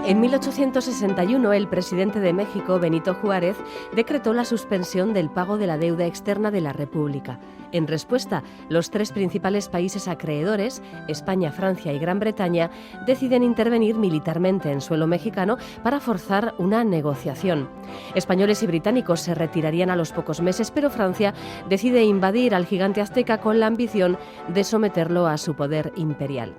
En 1861, el presidente de México, Benito Juárez, decretó la suspensión del pago de la deuda externa de la República. En respuesta, los tres principales países acreedores, España, Francia y Gran Bretaña, deciden intervenir militarmente en suelo mexicano para forzar una negociación. Españoles y británicos se retirarían a los pocos meses, pero Francia decide invadir al gigante azteca con la ambición de someterlo a su poder imperial.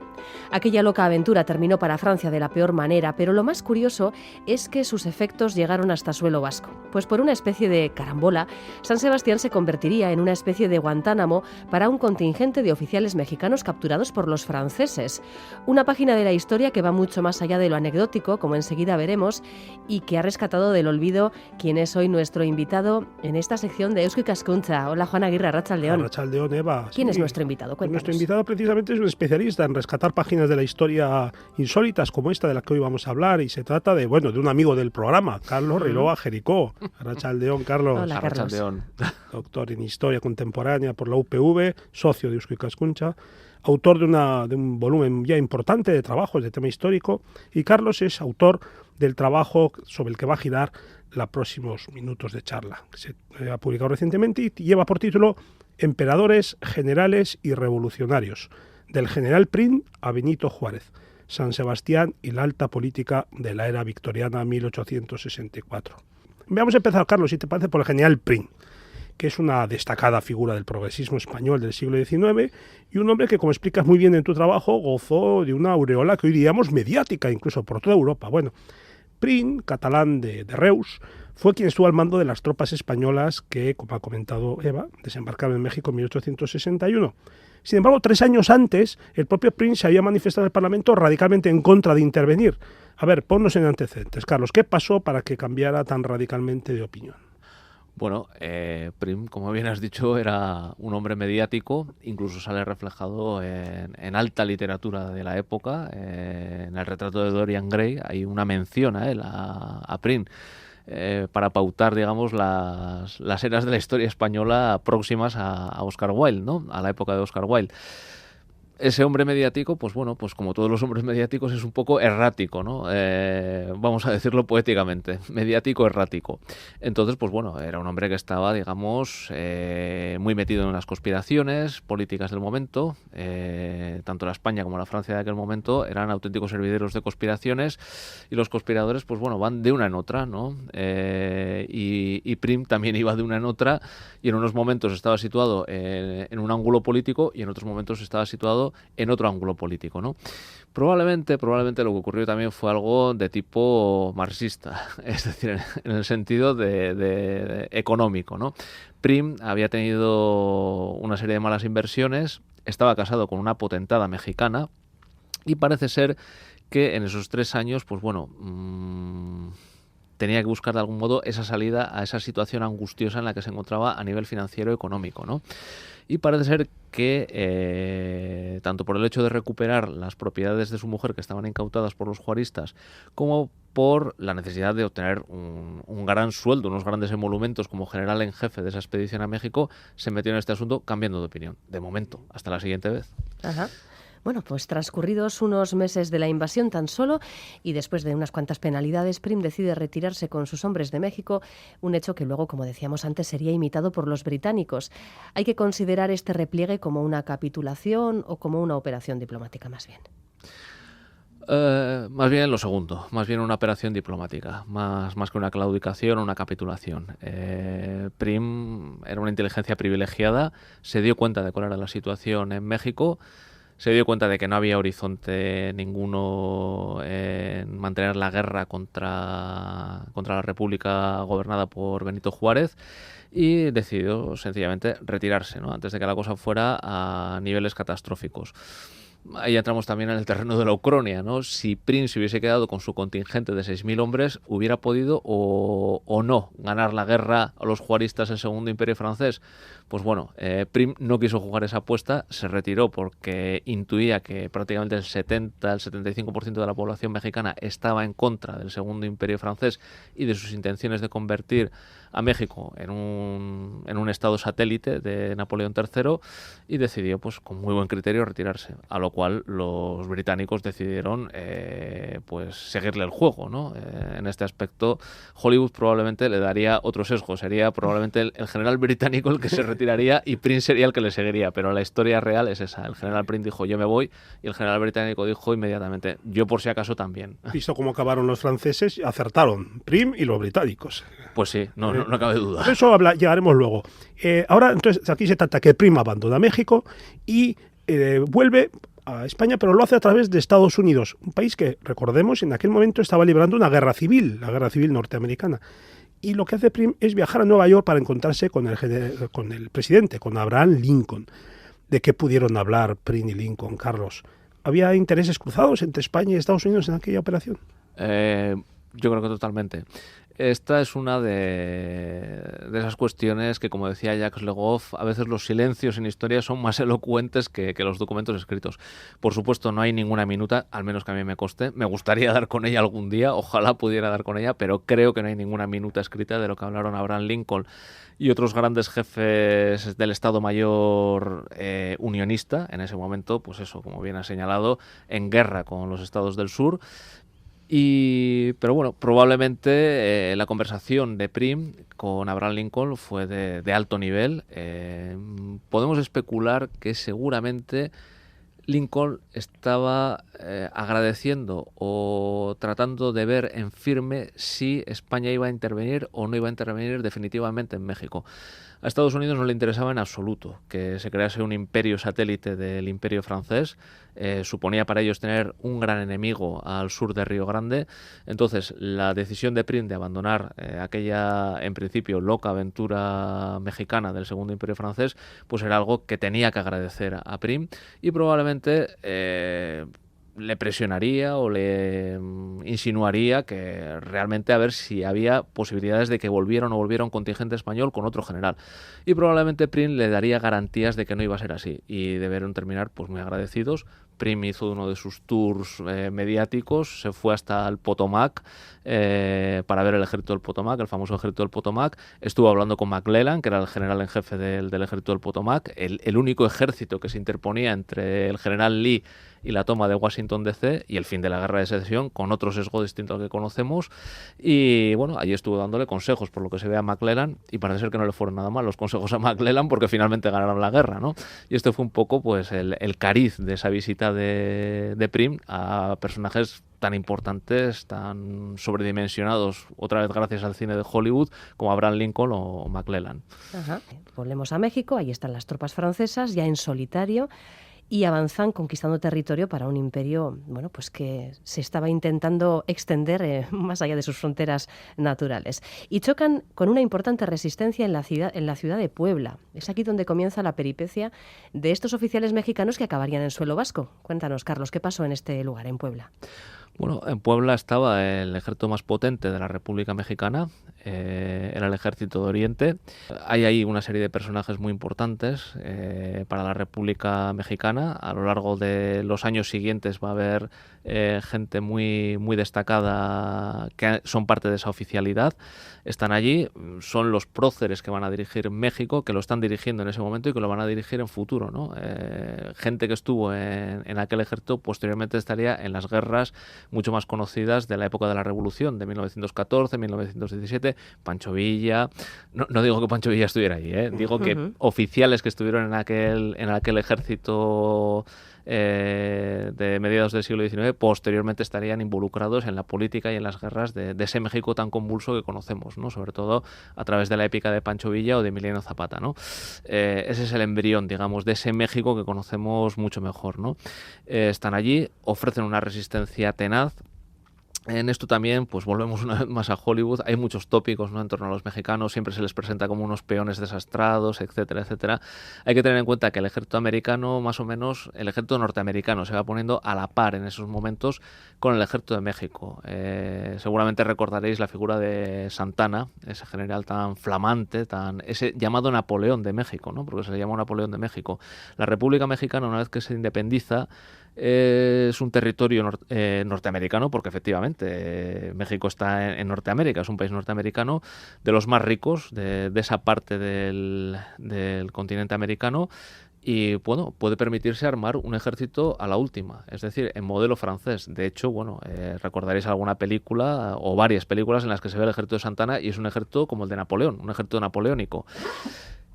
Aquella loca aventura terminó para Francia de la peor manera, pero lo más curioso es que sus efectos llegaron hasta suelo vasco. Pues por una especie de carambola, San Sebastián se convertiría en una especie de Guantánamo para un contingente de oficiales mexicanos capturados por los franceses. Una página de la historia que va mucho más allá de lo anecdótico, como enseguida veremos, y que ha rescatado del olvido quien es hoy nuestro invitado en esta sección de Eusko Ikaskuntza. Hola, Juan Aguirre, arratsaldeon. Arratsaldeon, Eva. ¿Quién es nuestro invitado? Cuéntanos. Nuestro invitado precisamente es un especialista en rescatar páginas de la historia insólitas como esta de la que hoy vamos a hablar, y se trata de un amigo del programa, Carlos Riloa Jericó. Arratsaldeon, Carlos. Hola, Carlos. Doctor en Historia Contemporánea por la UPV, socio de Eusko Ikaskuntza, autor de un volumen ya importante de trabajos de tema histórico, y Carlos es autor del trabajo sobre el que va a girar los próximos minutos de charla, que se ha publicado recientemente y lleva por título Emperadores, Generales y Revolucionarios, del general Prim a Benito Juárez, San Sebastián y la alta política de la era victoriana 1864. Vamos a empezar, Carlos, si te parece, por el general Prim, que es una destacada figura del progresismo español del siglo XIX y un hombre que, como explicas muy bien en tu trabajo, gozó de una aureola que hoy diríamos mediática, incluso por toda Europa. Bueno, Prim, catalán de Reus, fue quien estuvo al mando de las tropas españolas que, como ha comentado Eva, desembarcaron en México en 1861. Sin embargo, 3 años antes, el propio Prim se había manifestado en el Parlamento radicalmente en contra de intervenir. A ver, ponnos en antecedentes, Carlos, ¿qué pasó para que cambiara tan radicalmente de opinión? Bueno, Prim, como bien has dicho, era un hombre mediático, incluso sale reflejado en alta literatura de la época, en el retrato de Dorian Gray hay una mención a él, a Prim, para pautar, digamos, las eras de la historia española próximas a Oscar Wilde, ¿no? A la época de Oscar Wilde. Ese hombre mediático, pues bueno, pues como todos los hombres mediáticos, es un poco errático, ¿no? Vamos a decirlo poéticamente, mediático errático. Entonces, pues bueno, era un hombre que estaba, digamos, muy metido en las conspiraciones políticas del momento. Tanto la España como la Francia de aquel momento eran auténticos hervideros de conspiraciones, y los conspiradores, pues bueno, van de una en otra, ¿no? Y Prim también iba de una en otra, y en unos momentos estaba situado en un ángulo político y en otros momentos estaba situado en otro ángulo político, ¿no? Probablemente lo que ocurrió también fue algo de tipo marxista, es decir, en el sentido de económico, ¿no? Prim había tenido una serie de malas inversiones, estaba casado con una potentada mexicana, y parece ser que en esos 3 años, pues bueno, tenía que buscar de algún modo esa salida a esa situación angustiosa en la que se encontraba a nivel financiero y económico, ¿no? Y parece ser que tanto por el hecho de recuperar las propiedades de su mujer que estaban incautadas por los juaristas, como por la necesidad de obtener un gran sueldo, unos grandes emolumentos como general en jefe de esa expedición a México, se metió en este asunto cambiando de opinión. De momento, hasta la siguiente vez. Ajá. Bueno, pues transcurridos unos meses de la invasión tan solo y después de unas cuantas penalidades, Prim decide retirarse con sus hombres de México, un hecho que luego, como decíamos antes, sería imitado por los británicos. ¿Hay que considerar este repliegue como una capitulación o como una operación diplomática más bien? Más bien lo segundo, más bien una operación diplomática, más que una claudicación o una capitulación. Prim era una inteligencia privilegiada, se dio cuenta de cuál era la situación en México, se dio cuenta de que no había horizonte ninguno en mantener la guerra contra la República gobernada por Benito Juárez, y decidió sencillamente retirarse, ¿no? Antes de que la cosa fuera a niveles catastróficos. Ahí entramos también en el terreno de la Ucronia, ¿no? Si Prim se hubiese quedado con su contingente de 6.000 hombres, ¿hubiera podido o no ganar la guerra a los juaristas el Segundo Imperio francés? Pues bueno, Prim no quiso jugar esa apuesta, se retiró porque intuía que prácticamente el 75% de la población mexicana estaba en contra del Segundo Imperio francés y de sus intenciones de convertir a México en un estado satélite de Napoleón III y decidió, pues con muy buen criterio, retirarse. A lo cual los británicos decidieron pues seguirle el juego, ¿no? En este aspecto, Hollywood probablemente le daría otro sesgo. Sería probablemente el general británico el que se retiraría y Prince sería el que le seguiría. Pero la historia real es esa. El general Prince dijo, yo me voy, y el general británico dijo inmediatamente, yo por si acaso también. Visto cómo acabaron los franceses, acertaron Prim y los británicos. Pues sí, no cabe duda. De eso llegaremos luego. Ahora, entonces, aquí se trata que Prim abandona México y vuelve a España, pero lo hace a través de Estados Unidos, un país que, recordemos, en aquel momento estaba librando una guerra civil, la guerra civil norteamericana. Y lo que hace Prim es viajar a Nueva York para encontrarse con el presidente, con Abraham Lincoln. ¿De qué pudieron hablar Prim y Lincoln, Carlos? ¿Había intereses cruzados entre España y Estados Unidos en aquella operación? Yo creo que totalmente. Esta es una de esas cuestiones que, como decía Jacques Le Goff, a veces los silencios en historia son más elocuentes que los documentos escritos. Por supuesto, no hay ninguna minuta, al menos que a mí me conste. Me gustaría dar con ella algún día, ojalá pudiera dar con ella, pero creo que no hay ninguna minuta escrita de lo que hablaron Abraham Lincoln y otros grandes jefes del Estado Mayor unionista, en ese momento, pues eso, como bien ha señalado, en guerra con los estados del sur. Pero bueno, probablemente la conversación de Prim con Abraham Lincoln fue de alto nivel. Podemos especular que seguramente Lincoln estaba agradeciendo o tratando de ver en firme si España iba a intervenir o no iba a intervenir definitivamente en México. A Estados Unidos no le interesaba en absoluto que se crease un imperio satélite del imperio francés. Suponía para ellos tener un gran enemigo al sur de Río Grande. Entonces, la decisión de Prim de abandonar aquella, en principio, loca aventura mexicana del Segundo Imperio Francés, pues era algo que tenía que agradecer a Prim y probablemente le presionaría o le insinuaría que realmente a ver si había posibilidades de que volviera o no volviera un contingente español con otro general. Y probablemente Prim le daría garantías de que no iba a ser así y debieron terminar pues muy agradecidos. Prim hizo uno de sus tours mediáticos, se fue hasta el Potomac para ver el ejército del Potomac, el famoso ejército del Potomac. Estuvo hablando con McClellan, que era el general en jefe del ejército del Potomac, el único ejército que se interponía entre el general Lee y la toma de Washington DC y el fin de la guerra de secesión, con otro sesgo distinto al que conocemos. Y bueno, allí estuvo dándole consejos, por lo que se ve, a McClellan, y parece ser que no le fueron nada mal los consejos a McClellan porque finalmente ganaron la guerra, ¿no? Y este fue un poco pues el cariz de esa visita de Prim a personajes tan importantes, tan sobredimensionados, otra vez gracias al cine de Hollywood, como Abraham Lincoln o McClellan. Ajá. Volvemos a México, ahí están las tropas francesas, ya en solitario, y avanzan conquistando territorio para un imperio, bueno, pues que se estaba intentando extender más allá de sus fronteras naturales. Y chocan con una importante resistencia en la ciudad de Puebla. Es aquí donde comienza la peripecia de estos oficiales mexicanos que acabarían en suelo vasco. Cuéntanos, Carlos, ¿qué pasó en este lugar, en Puebla? Bueno, en Puebla estaba el ejército más potente de la República Mexicana, era el Ejército de Oriente. Hay ahí una serie de personajes muy importantes para la República Mexicana. A lo largo de los años siguientes va a haber gente muy, muy destacada que son parte de esa oficialidad. Están allí, son los próceres que van a dirigir México, que lo están dirigiendo en ese momento y que lo van a dirigir en futuro, ¿no? Gente que estuvo en aquel ejército posteriormente estaría en las guerras mucho más conocidas de la época de la Revolución, de 1914, 1917, Pancho Villa. No digo que Pancho Villa estuviera allí, digo que oficiales que estuvieron en aquel ejército de mediados del siglo XIX posteriormente estarían involucrados en la política y en las guerras de ese México tan convulso que conocemos, ¿no? Sobre todo a través de la épica de Pancho Villa o de Emiliano Zapata, ¿no? Ese es el embrión, digamos, de ese México que conocemos mucho mejor, ¿no? Están allí, ofrecen una resistencia tenaz. En esto también, pues volvemos una vez más a Hollywood. Hay muchos tópicos, ¿no?, en torno a los mexicanos. Siempre se les presenta como unos peones desastrados, etcétera, etcétera. Hay que tener en cuenta que el ejército americano, más o menos, el ejército norteamericano se va poniendo a la par en esos momentos con el ejército de México. Seguramente recordaréis la figura de Santana, ese general tan flamante, ese llamado Napoleón de México, ¿no?, porque se le llama Napoleón de México. La República Mexicana, una vez que se independiza, es un territorio norteamericano, porque efectivamente efectivamente, México está en Norteamérica, es un país norteamericano, de los más ricos de esa parte del continente americano. Y bueno, puede permitirse armar un ejército a la última, es decir, en modelo francés. De hecho, bueno, recordaréis alguna película o varias películas en las que se ve el ejército de Santana y es un ejército como el de Napoleón, un ejército napoleónico.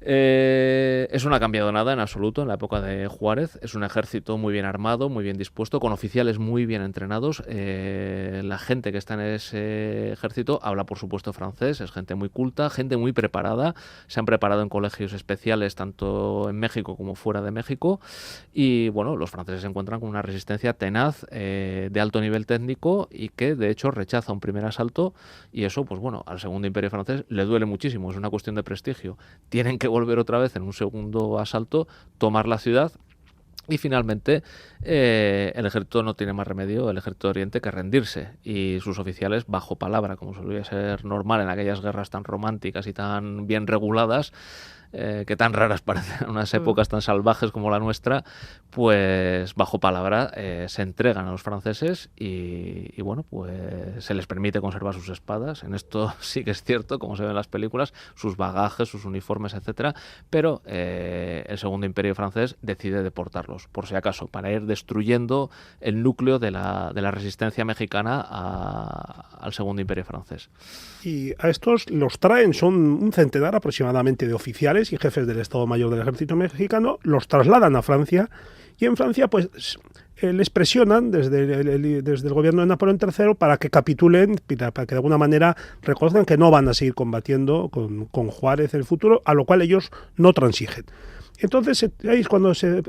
Eso no ha cambiado nada en absoluto en la época de Juárez. Es un ejército muy bien armado, muy bien dispuesto, con oficiales muy bien entrenados. La gente que está en ese ejército habla, por supuesto, francés. Es gente muy culta, gente muy preparada. Se han preparado en colegios especiales tanto en México como fuera de México. Y bueno, los franceses se encuentran con una resistencia tenaz, de alto nivel técnico, y que de hecho rechaza un primer asalto. Y eso, pues bueno, al Segundo Imperio francés le duele muchísimo. Es una cuestión de prestigio. Tienen que volver otra vez en un segundo asalto, tomar la ciudad, y finalmente el ejército no tiene más remedio, el ejército de Oriente, que rendirse, y sus oficiales, bajo palabra, como solía ser normal en aquellas guerras tan románticas y tan bien reguladas, que tan raras parecen en unas épocas tan salvajes como la nuestra, pues bajo palabra se entregan a los franceses y bueno, pues se les permite conservar sus espadas. En esto sí que es cierto, como se ve en las películas, sus bagajes, sus uniformes, etcétera, pero el Segundo Imperio francés decide deportarlos, por si acaso, para ir destruyendo el núcleo de la resistencia mexicana al Segundo Imperio francés. Y a estos los traen, son un centenar aproximadamente de oficiales y jefes del Estado Mayor del Ejército Mexicano, los trasladan a Francia, y en Francia pues les presionan desde el gobierno de Napoleón III para que capitulen, para que de alguna manera reconozcan que no van a seguir combatiendo con Juárez en el futuro, a lo cual ellos no transigen. Entonces ahí es cuando se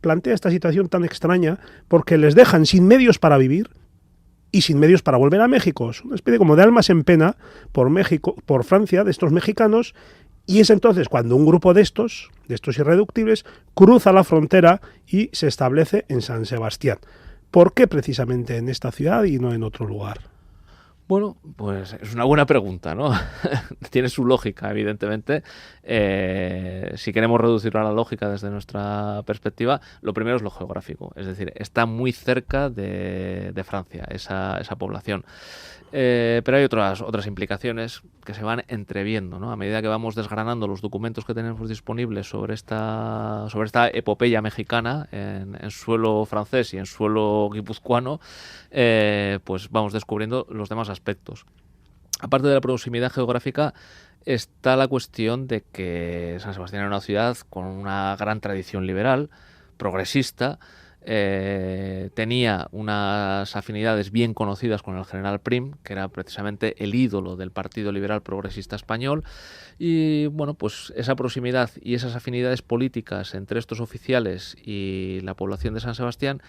plantea esta situación tan extraña, porque les dejan sin medios para vivir y sin medios para volver a México. Es una especie como de almas en pena por México, por Francia, de estos mexicanos. Y es entonces cuando un grupo de estos irreductibles, cruza la frontera y se establece en San Sebastián. ¿Por qué precisamente en esta ciudad y no en otro lugar? Bueno, pues es una buena pregunta, ¿no? Tiene su lógica, evidentemente. Si queremos reducirlo a la lógica desde nuestra perspectiva, lo primero es lo geográfico. Es decir, está muy cerca de Francia, esa población. Pero hay otras implicaciones que se van entreviendo, ¿no? A medida que vamos desgranando los documentos que tenemos disponibles sobre esta epopeya mexicana en suelo francés y en suelo guipuzcoano, pues vamos descubriendo los demás aspectos. Aparte de la proximidad geográfica, está la cuestión de que San Sebastián era una ciudad con una gran tradición liberal, progresista. Tenía unas afinidades bien conocidas con el general Prim, que era precisamente el ídolo del Partido Liberal Progresista Español, y bueno, pues esa proximidad y esas afinidades políticas entre estos oficiales y la población de San Sebastián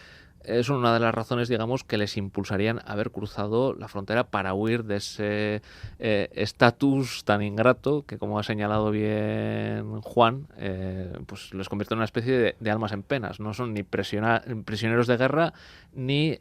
son una de las razones, digamos, que les impulsarían a haber cruzado la frontera para huir de ese estatus tan ingrato que, como ha señalado bien Juan, pues les convierte en una especie de almas en penas. No son ni prisioneros de guerra ni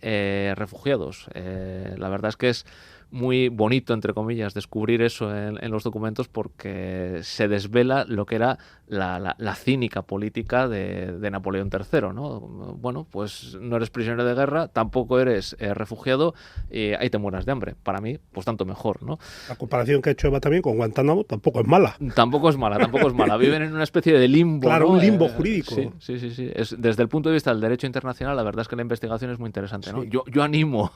refugiados. La verdad es que es muy bonito, entre comillas, descubrir eso en los documentos, porque se desvela lo que era la cínica política de Napoleón III, ¿no? Bueno, pues no eres prisionero de guerra, tampoco eres refugiado, y ahí te mueras de hambre. Para mí, pues tanto mejor, ¿no? La comparación que ha hecho Eva también con Guantánamo tampoco es mala. Tampoco es mala. Viven en una especie de limbo. Claro, ¿no? Un limbo jurídico. Sí. Desde el punto de vista del derecho internacional, la verdad es que la investigación es muy interesante, ¿no? Sí. Yo animo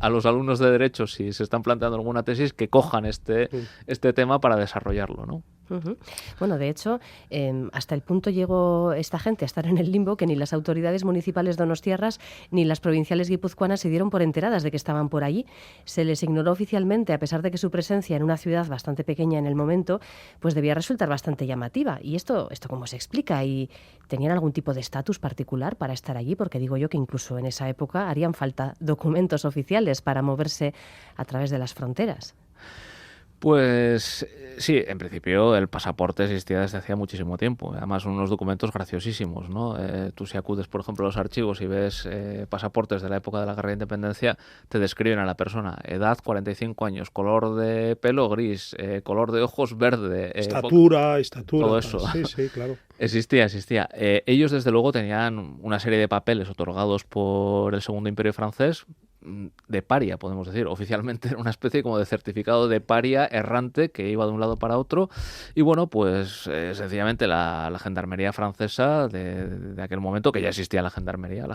a los alumnos de derecho, si se están planteando alguna tesis, que cojan este tema para desarrollarlo, ¿no? Uh-huh. Bueno, de hecho, hasta el punto llegó esta gente a estar en el limbo que ni las autoridades municipales donostiarras ni las provinciales guipuzcoanas se dieron por enteradas de que estaban por allí. Se les ignoró oficialmente, a pesar de que su presencia en una ciudad bastante pequeña en el momento, pues debía resultar bastante llamativa. ¿Y esto cómo se explica? ¿Y tenían algún tipo de estatus particular para estar allí? Porque digo yo que incluso en esa época harían falta documentos oficiales para moverse a través de las fronteras. Pues sí, en principio el pasaporte existía desde hacía muchísimo tiempo. Además son unos documentos graciosísimos, ¿no? Tú si acudes, por ejemplo, a los archivos y ves pasaportes de la época de la Guerra de Independencia, te describen a la persona: edad 45 años, color de pelo gris, color de ojos verde, estatura, todo eso. Sí, claro. Existía. Ellos, desde luego, tenían una serie de papeles otorgados por el Segundo Imperio francés, de paria, podemos decir. Oficialmente era una especie como de certificado de paria errante que iba de un lado para otro. Y bueno, pues sencillamente la gendarmería francesa de aquel momento, que ya existía la gendarmería,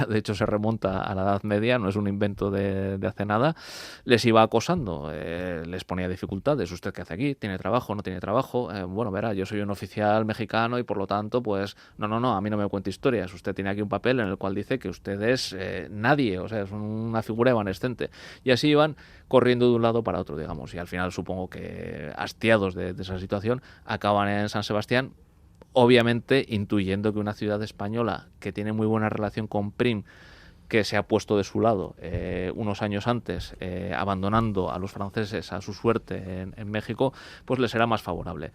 de hecho se remonta a la Edad Media, no es un invento de hace nada, les iba acosando, les ponía dificultades. ¿Usted qué hace aquí? ¿Tiene trabajo? ¿No tiene trabajo? Bueno, verá, yo soy un oficial mexicano y por lo tanto, pues, no, a mí no me cuente historias. Usted tiene aquí un papel en el cual dice que usted es nadie, o sea, es una figura evanescente. Y así iban corriendo de un lado para otro, digamos, y al final supongo que hastiados de esa situación acaban en San Sebastián, obviamente intuyendo que una ciudad española que tiene muy buena relación con Prim, que se ha puesto de su lado unos años antes, abandonando a los franceses a su suerte en México, pues les será más favorable.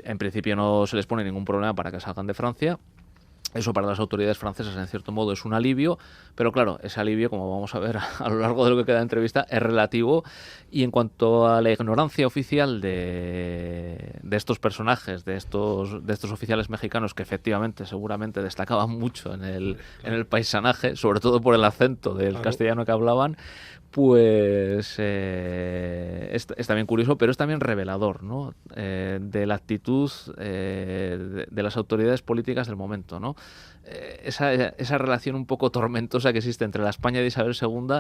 En principio no se les pone ningún problema para que salgan de Francia. Eso para las autoridades francesas, en cierto modo, es un alivio, pero claro, ese alivio, como vamos a ver a lo largo de lo que queda de entrevista, es relativo. Y en cuanto a la ignorancia oficial de estos personajes, de estos oficiales mexicanos, que efectivamente, seguramente destacaban mucho en el paisanaje, sobre todo por el acento del castellano que hablaban, pues es también curioso, pero es también revelador, ¿no? De la actitud de las autoridades políticas del momento, ¿no? Esa relación un poco tormentosa que existe entre la España de Isabel II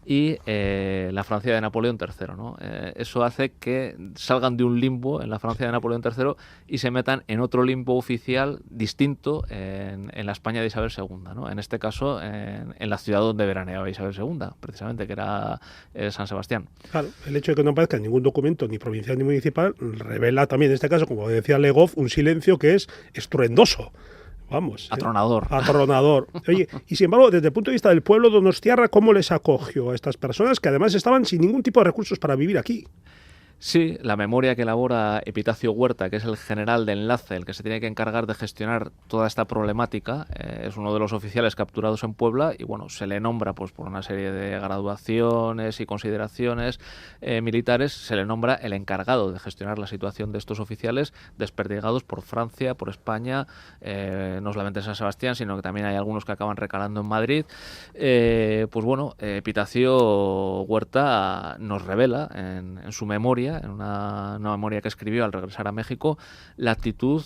y la Francia de Napoleón III, ¿no? Eso hace que salgan de un limbo en la Francia de Napoleón III y se metan en otro limbo oficial distinto en la España de Isabel II, ¿no? En este caso, en la ciudad donde veraneaba Isabel II, precisamente, que era San Sebastián. Claro, el hecho de que no aparezca en ningún documento, ni provincial ni municipal, revela también, en este caso, como decía Legoff, un silencio que es estruendoso. Vamos. Atronador. Atronador. Oye, y sin embargo, desde el punto de vista del pueblo donostiarra, ¿cómo les acogió a estas personas que además estaban sin ningún tipo de recursos para vivir aquí? Sí, la memoria que elabora Epitacio Huerta, que es el general de enlace, el que se tiene que encargar de gestionar toda esta problemática, es uno de los oficiales capturados en Puebla y bueno, se le nombra pues por una serie de graduaciones y consideraciones militares, se le nombra el encargado de gestionar la situación de estos oficiales desperdigados por Francia, por España, no solamente en San Sebastián, sino que también hay algunos que acaban recalando en Madrid. Pues bueno, Epitacio Huerta nos revela en su memoria, en una memoria que escribió al regresar a México, la actitud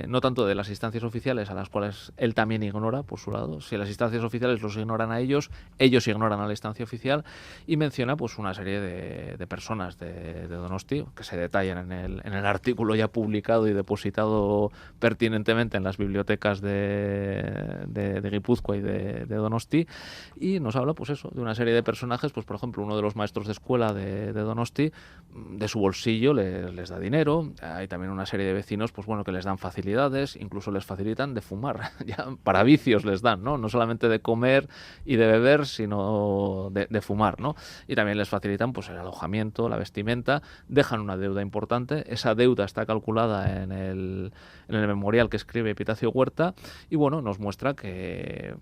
no tanto de las instancias oficiales, a las cuales él también ignora por su lado. Si las instancias oficiales los ignoran a ellos ignoran a la instancia oficial, y menciona pues una serie de personas de Donosti que se detallan en el artículo ya publicado y depositado pertinentemente en las bibliotecas de Guipúzcoa y de Donosti, y nos habla pues eso, de una serie de personajes, pues por ejemplo uno de los maestros de escuela de Donosti, de su bolsillo les da dinero. Hay también una serie de vecinos pues bueno, que les dan facilidades, incluso les facilitan de fumar, ya para vicios les dan, no solamente de comer y de beber, sino de fumar, ¿no? Y también les facilitan pues el alojamiento, la vestimenta, dejan una deuda importante. Esa deuda está calculada en el memorial que escribe Epitacio Huerta, y bueno, nos muestra que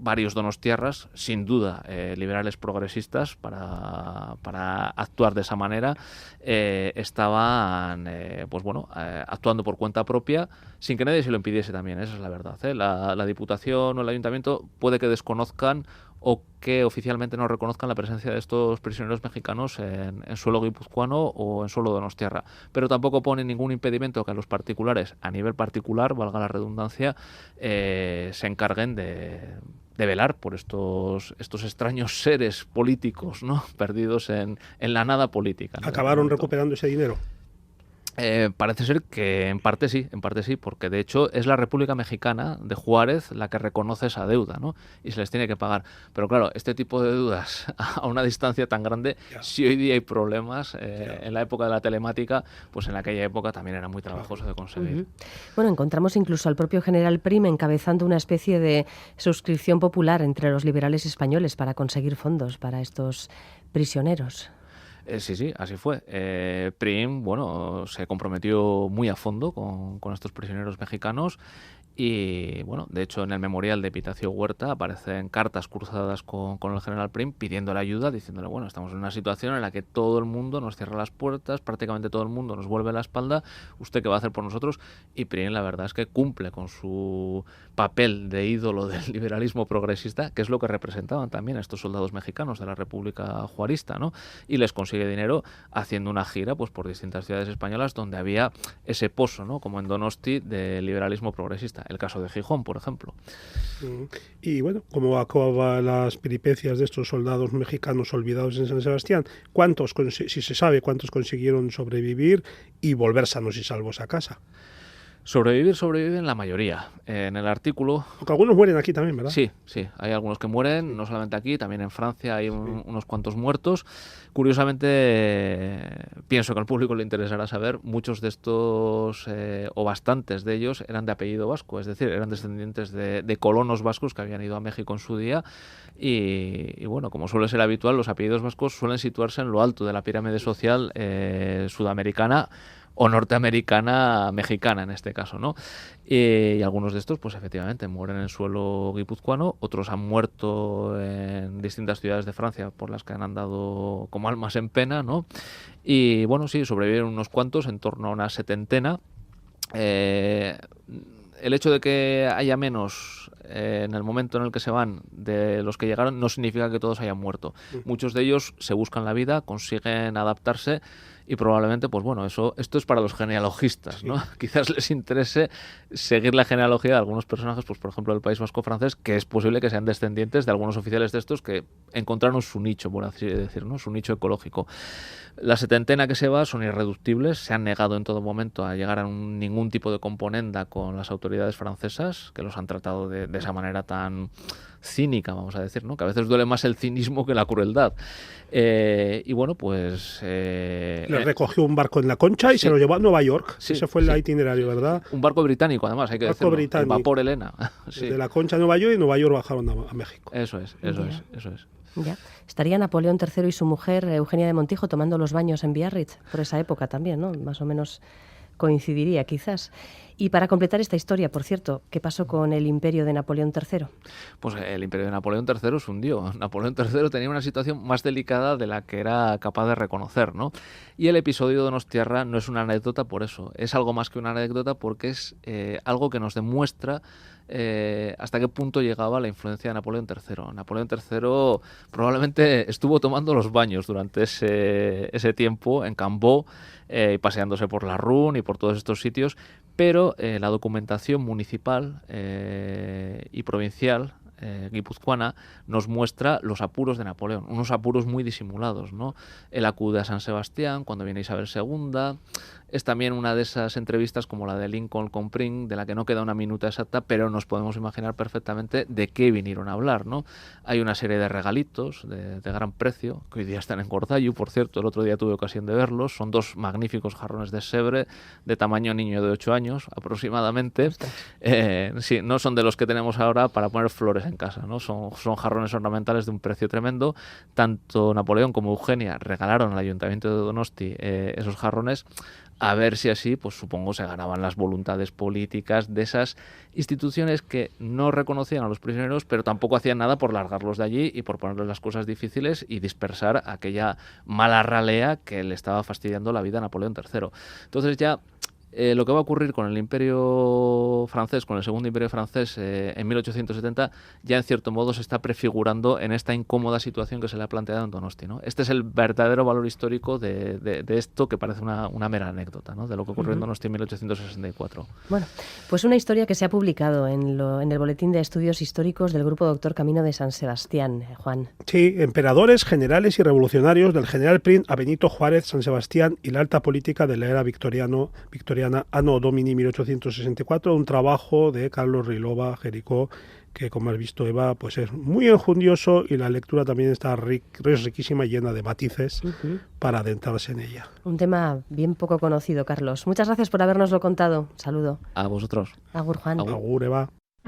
varios donostiarras, sin duda liberales progresistas, para actuar de esa manera, estaban pues bueno, actuando por cuenta propia, sin que nadie se lo impidiese también, esa es la verdad. La Diputación o el Ayuntamiento puede que desconozcan o que oficialmente no reconozcan la presencia de estos prisioneros mexicanos en suelo guipuzcoano o en suelo donostiarra, pero tampoco pone ningún impedimento que a los particulares, a nivel particular, valga la redundancia, se encarguen de velar por estos extraños seres políticos, ¿no? Perdidos en la nada política, ¿no? ¿Acabaron recuperando ese dinero? Parece ser que en parte sí, porque de hecho es la República Mexicana de Juárez la que reconoce esa deuda, ¿no? Y se les tiene que pagar. Pero claro, este tipo de deudas a una distancia tan grande, si hoy día hay problemas, en la época de la telemática, pues en aquella época también era muy trabajoso de conseguir. Bueno, encontramos incluso al propio general Prim encabezando una especie de suscripción popular entre los liberales españoles para conseguir fondos para estos prisioneros. Sí, así fue. Prim, bueno, se comprometió muy a fondo con estos prisioneros mexicanos y, bueno, de hecho en el memorial de Epitafio Huerta aparecen cartas cruzadas con el general Prim pidiéndole ayuda, diciéndole, bueno, estamos en una situación en la que todo el mundo nos cierra las puertas, prácticamente todo el mundo nos vuelve la espalda, ¿usted qué va a hacer por nosotros? Y Prim, la verdad es que cumple con su papel de ídolo del liberalismo progresista, que es lo que representaban también estos soldados mexicanos de la República Juarista, ¿no? Y les consigue dinero haciendo una gira pues por distintas ciudades españolas donde había ese pozo, ¿no? Como en Donosti, de liberalismo progresista. El caso de Gijón, por ejemplo. Y bueno, ¿cómo acaban las peripecias de estos soldados mexicanos olvidados en San Sebastián? ¿Cuántos, si se sabe, cuántos consiguieron sobrevivir y volver sanos y salvos a casa? Sobreviven la mayoría. En el artículo... Porque algunos mueren aquí también, ¿verdad? Sí, hay algunos que mueren, no solamente aquí, también en Francia hay unos cuantos muertos. Curiosamente, pienso que al público le interesará saber, muchos de estos, o bastantes de ellos, eran de apellido vasco, es decir, eran descendientes de colonos vascos que habían ido a México en su día y bueno, como suele ser habitual, los apellidos vascos suelen situarse en lo alto de la pirámide social sudamericana o norteamericana, mexicana en este caso, ¿no? Y algunos de estos, pues efectivamente, mueren en suelo guipuzcoano, otros han muerto en distintas ciudades de Francia por las que han andado como almas en pena, ¿no? Y bueno, sí, sobrevivieron unos cuantos, en torno a una setentena. El hecho de que haya menos en el momento en el que se van de los que llegaron no significa que todos hayan muerto. Muchos de ellos se buscan la vida, consiguen adaptarse y probablemente, pues bueno, esto es para los genealogistas, ¿no? Quizás les interese seguir la genealogía de algunos personajes, pues por ejemplo del País Vasco francés, que es posible que sean descendientes de algunos oficiales de estos que encontraron su nicho, por así decir, ¿no? Su nicho ecológico. La setentena que se va son irreductibles, se han negado en todo momento a llegar a ningún tipo de componenda con las autoridades francesas, que los han tratado de esa manera tan cínica, vamos a decir, ¿no? Que a veces duele más el cinismo que la crueldad. Y bueno, pues... Le recogió un barco en La Concha y se lo llevó a Nueva York. Ese fue el itinerario, ¿verdad? Un barco británico, además, hay que decirlo. El vapor Elena. De La Concha a Nueva York y Nueva York bajaron a México. Eso es. Ya. Estaría Napoleón III y su mujer, Eugenia de Montijo, tomando los baños en Biarritz por esa época también, ¿no? Más o menos coincidiría, quizás. Y para completar esta historia, por cierto, ¿qué pasó con el imperio de Napoleón III? Pues el imperio de Napoleón III se hundió. Napoleón III tenía una situación más delicada de la que era capaz de reconocer, ¿no? Y el episodio de Donostiarra no es una anécdota por eso. Es algo más que una anécdota porque es algo que nos demuestra hasta qué punto llegaba la influencia de Napoleón III. Napoleón III probablemente estuvo tomando los baños durante ese tiempo en Cambó, y paseándose por la Run y por todos estos sitios, pero la documentación municipal y provincial guipuzcoana nos muestra los apuros de Napoleón, unos apuros muy disimulados, ¿no? Él acude a San Sebastián cuando viene Isabel II. Es también una de esas entrevistas como la de Lincoln con Prim, de la que no queda una minuta exacta, pero nos podemos imaginar perfectamente de qué vinieron a hablar, ¿no? Hay una serie de regalitos de gran precio, que hoy día están en Gordallo, por cierto, el otro día tuve ocasión de verlos. Son dos magníficos jarrones de Sevres de tamaño niño de 8 años aproximadamente. Sí, no son de los que tenemos ahora para poner flores en casa, ¿no? Son jarrones ornamentales de un precio tremendo. Tanto Napoleón como Eugenia regalaron al Ayuntamiento de Donosti esos jarrones, a ver si así, pues supongo, se ganaban las voluntades políticas de esas instituciones que no reconocían a los prisioneros, pero tampoco hacían nada por largarlos de allí y por ponerles las cosas difíciles y dispersar aquella mala ralea que le estaba fastidiando la vida a Napoleón III. Entonces ya... lo que va a ocurrir con el Imperio francés, con el Segundo Imperio francés en 1870, ya en cierto modo se está prefigurando en esta incómoda situación que se le ha planteado en Donosti, ¿no? Este es el verdadero valor histórico de esto que parece una mera anécdota, ¿no? De lo que ocurrió en Donosti en 1864. Bueno, pues una historia que se ha publicado en el Boletín de Estudios Históricos del Grupo Doctor Camino de San Sebastián, Juan. Sí, emperadores, generales y revolucionarios del general Prim a Benito Juárez, San Sebastián y la alta política de la era victoriana Anno Domini 1864, un trabajo de Carlos Rilova Jericó, que como has visto, Eva, pues es muy enjundioso y la lectura también está riquísima y llena de matices para adentrarse en ella. Un tema bien poco conocido, Carlos. Muchas gracias por habernoslo contado. Saludo. A vosotros. Agur, Juan. Agur, Eva.